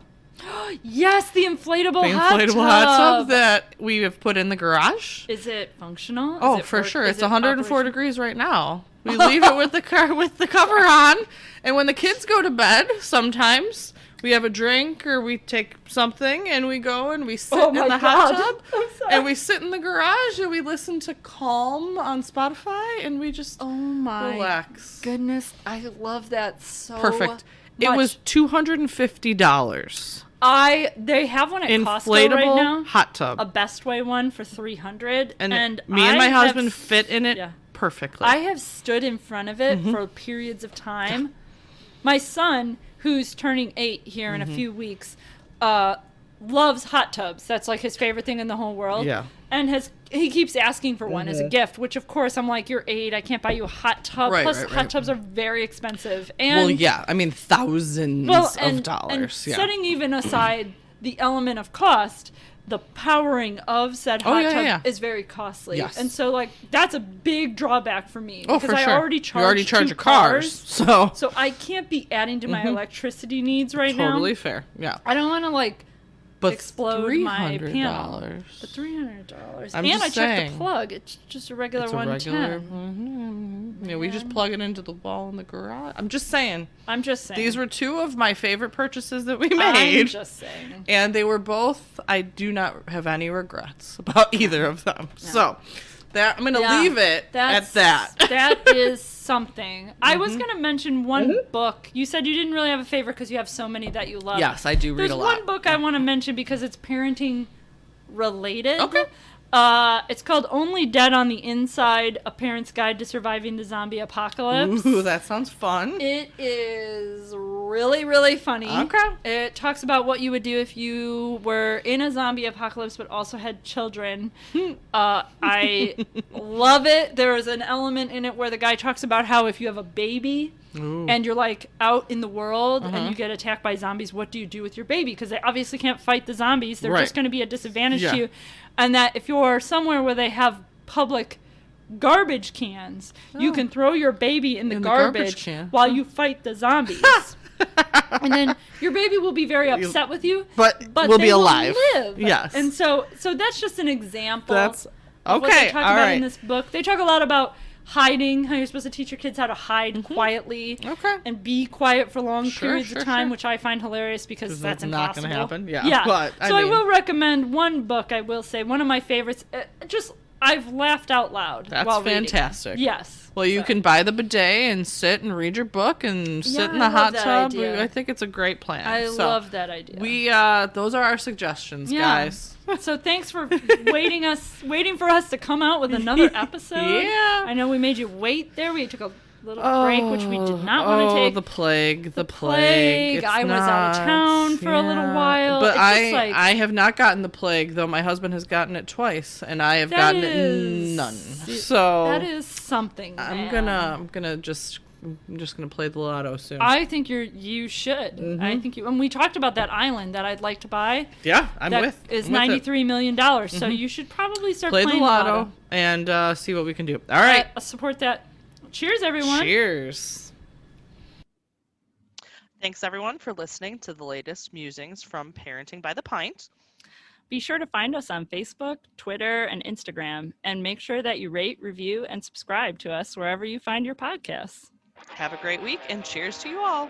Yes, the inflatable The hot inflatable tub. hot tub that we have put in the garage. Is it functional? Oh, Is it for sure. is It's it 104 operational? degrees right now. We leave it with the cover on, and when the kids go to bed, sometimes we have a drink or we take something and we go and we sit in the hot tub I'm sorry. and we sit in the garage and we listen to Calm on Spotify and we just relax. Goodness, I love that so Perfect. much. It was $250. They have one at Costco right now. Inflatable hot tub. A Best Way one for $300, and me me and my husband have, fit in it yeah. perfectly. I have stood in front of it for periods of time. My son, who's turning 8 here in a few weeks, loves hot tubs. That's like his favorite thing in the whole world. Yeah. And he keeps asking for one as a gift, which of course I'm like, you're 8, I can't buy you a hot tub. Right, Plus right. hot tubs are very expensive. And well, yeah. I mean, thousands of dollars. And yeah. setting even aside the element of cost, the powering of said hot tub is very costly. Yes. And so, like, that's a big drawback for me. Oh, because for I sure. already You already charge two your cars. So I can't be adding to my electricity needs right now. totally fair. Yeah. I don't want to, like, But explode my panel. $300. But $300. I'm and just I checked saying. the plug. It's just a regular It's a 110. regular. Yeah, we just plug it into the wall in the garage. I'm just saying. I'm just saying. These were two of my favorite purchases that we made. I'm just saying. And they were both, I do not have any regrets about either of them. No. So that I'm going to leave it at that. That is something. I was going to mention one book. You said you didn't really have a favorite because you have so many that you love. Yes, I do read a lot. There's one book I want to mention because it's parenting related. Okay. It's called Only Dead on the Inside, A Parent's Guide to Surviving the Zombie Apocalypse. Ooh, that sounds fun. It is really, really funny. Okay. It talks about what you would do if you were in a zombie apocalypse but also had children. I love it. There is an element in it where the guy talks about how if you have a baby and you're like out in the world and you get attacked by zombies, what do you do with your baby? Because they obviously can't fight the zombies. They're just going to be a disadvantage to you. And that if you're somewhere where they have public garbage cans, you can throw your baby in the garbage can. while you fight the zombies. And then your baby will be very upset with you, but they will be alive. Will live. Yes. And so that's just an example. That's of what they talk all about right. in this book. They talk a lot about hiding, how you're supposed to teach your kids how to hide quietly and be quiet for long periods of time, which I find hilarious because that's not impossible. going to happen. Yeah. But, I will recommend one book, I will say, one of my favorites. I've laughed out loud. That's while reading. fantastic. Yes. Well, you can buy the bidet and sit and read your book and sit in the hot tub. I think it's a great plan. I love that idea. Those are our suggestions, guys. So thanks for waiting for us to come out with another episode. Yeah. I know we made you wait there. We took a little break, which we did not want to take. The plague. It's I was out of town for a little while. But It's just like, I have not gotten the plague, though my husband has gotten it twice, and I have gotten it none. So that is something. I'm just gonna play the lotto soon. I think you should. I think you. And we talked about that island that I'd like to buy. Yeah, I'm with. Is $93 million. So you should probably start play playing the lotto and see what we can do. All right. I support that. Cheers, everyone. Cheers. Thanks, everyone, for listening to the latest musings from Parenting by the Pint. Be sure to find us on Facebook, Twitter, and Instagram, and make sure that you rate, review, and subscribe to us wherever you find your podcasts. Have a great week, and cheers to you all.